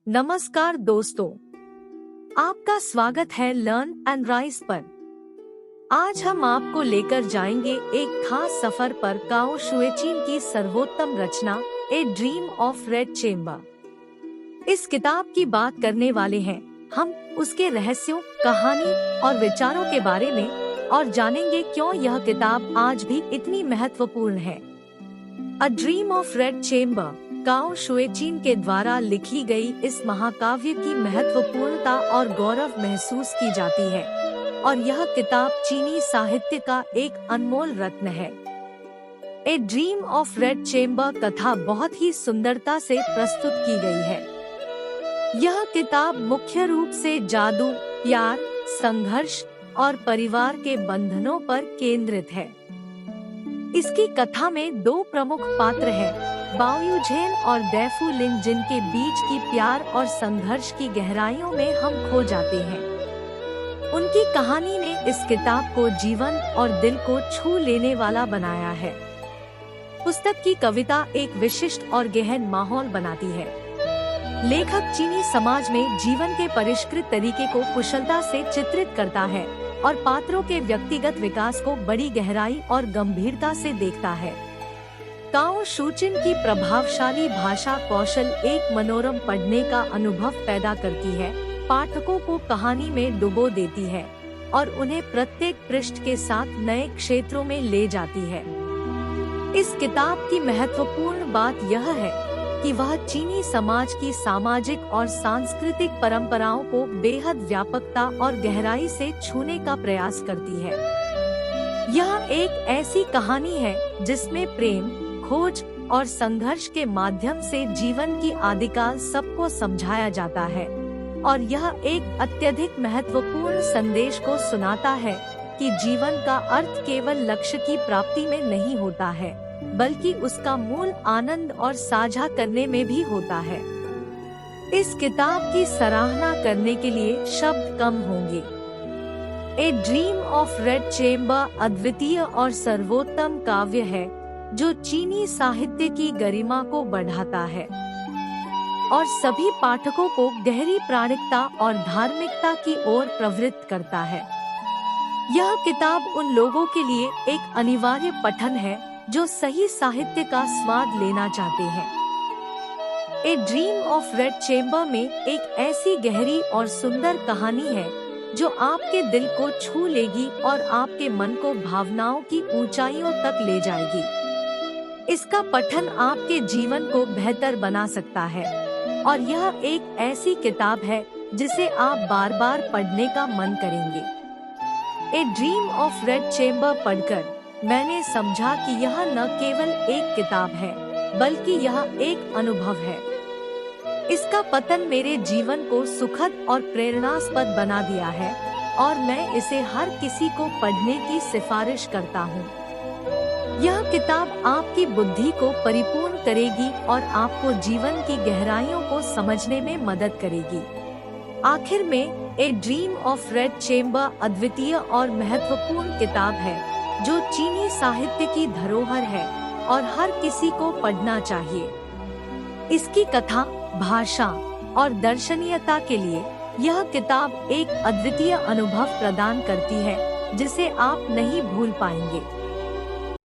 नमस्कार दोस्तों, आपका स्वागत है लर्न एंड राइज पर। आज हम आपको लेकर जाएंगे एक खास सफर पर काओ शुएचिन की सर्वोत्तम रचना a dream of red chamber. इस किताब की बात करने वाले हैं हम उसके रहस्यों, कहानी और विचारों के बारे में और जानेंगे क्यों यह किताब आज भी इतनी महत्वपूर्ण है। A dream of red chamber Cao Xueqin के द्वारा लिखी गई इस महाकाव्य की महत्वपूर्णता और गौरव महसूस की जाती है और यह किताब चीनी साहित्य का एक अनमोल रत्न है। ए ड्रीम ऑफ रेड चेम्बर कथा बहुत ही सुंदरता से प्रस्तुत की गई है। यह किताब मुख्य रूप से जादू, प्यार, संघर्ष और परिवार के बंधनों पर केंद्रित है। इसकी कथा में दो प्रमुख पात्र हैं, बाओयुझेन और दैफू लिन, जिनके बीच की प्यार और संघर्ष की गहराइयों में हम खो जाते हैं। उनकी कहानी ने इस किताब को जीवन और दिल को छू लेने वाला बनाया है। पुस्तक की कविता एक विशिष्ट और गहन माहौल बनाती है। लेखक चीनी समाज में जीवन के परिष्कृत तरीके को कुशलता से चित्रित करता है और पात्रों के व्यक्तिगत विकास को बड़ी गहराई और गंभीरता से देखता है। काओ शुएचिन की प्रभावशाली भाषा कौशल एक मनोरम पढ़ने का अनुभव पैदा करती है, पाठकों को कहानी में डुबो देती है और उन्हें प्रत्येक पृष्ठ के साथ नए क्षेत्रों में ले जाती है। इस किताब की महत्वपूर्ण बात यह है कि वह चीनी समाज की सामाजिक और सांस्कृतिक परंपराओं को बेहद व्यापकता और गहराई से छूने का प्रयास करती है। यह एक ऐसी कहानी है जिसमें प्रेम, खोज और संघर्ष के माध्यम से जीवन की आदिकाल सबको समझाया जाता है और यह एक अत्यधिक महत्वपूर्ण संदेश को सुनाता है कि जीवन का अर्थ केवल लक्ष्य की प्राप्ति में नहीं होता है, बल्कि उसका मूल आनंद और साझा करने में भी होता है। इस किताब की सराहना करने के लिए शब्द कम होंगे। ए ड्रीम ऑफ रेड चेम्बर अद्वितीय और सर्वोत्तम काव्य है जो चीनी साहित्य की गरिमा को बढ़ाता है और सभी पाठकों को गहरी प्राणिकता और धार्मिकता की ओर प्रवृत्त करता है। यह किताब उन लोगों के लिए एक अनिवार्य पठन है जो सही साहित्य का स्वाद लेना चाहते हैं। ए ड्रीम ऑफ रेड चेम्बर में एक ऐसी गहरी और सुंदर कहानी है जो आपके दिल को छू लेगी और आपके मन को भावनाओं की ऊंचाइयों तक ले जाएगी। इसका पठन आपके जीवन को बेहतर बना सकता है और यह एक ऐसी किताब है जिसे आप बार बार पढ़ने का मन करेंगे। ए ड्रीम ऑफ रेड चेम्बर पढ़कर मैंने समझा कि यह न केवल एक किताब है, बल्कि यह एक अनुभव है। इसका पठन मेरे जीवन को सुखद और प्रेरणास्पद बना दिया है और मैं इसे हर किसी को पढ़ने की सिफारिश करता हूँ। यह किताब आपकी बुद्धि को परिपूर्ण करेगी और आपको जीवन की गहराइयों को समझने में मदद करेगी। आखिर में ए ड्रीम ऑफ रेड चेम्बर अद्वितीय और महत्वपूर्ण किताब है जो चीनी साहित्य की धरोहर है और हर किसी को पढ़ना चाहिए। इसकी कथा, भाषा और दर्शनीयता के लिए यह किताब एक अद्वितीय अनुभव प्रदान करती है जिसे आप नहीं भूल पाएंगे।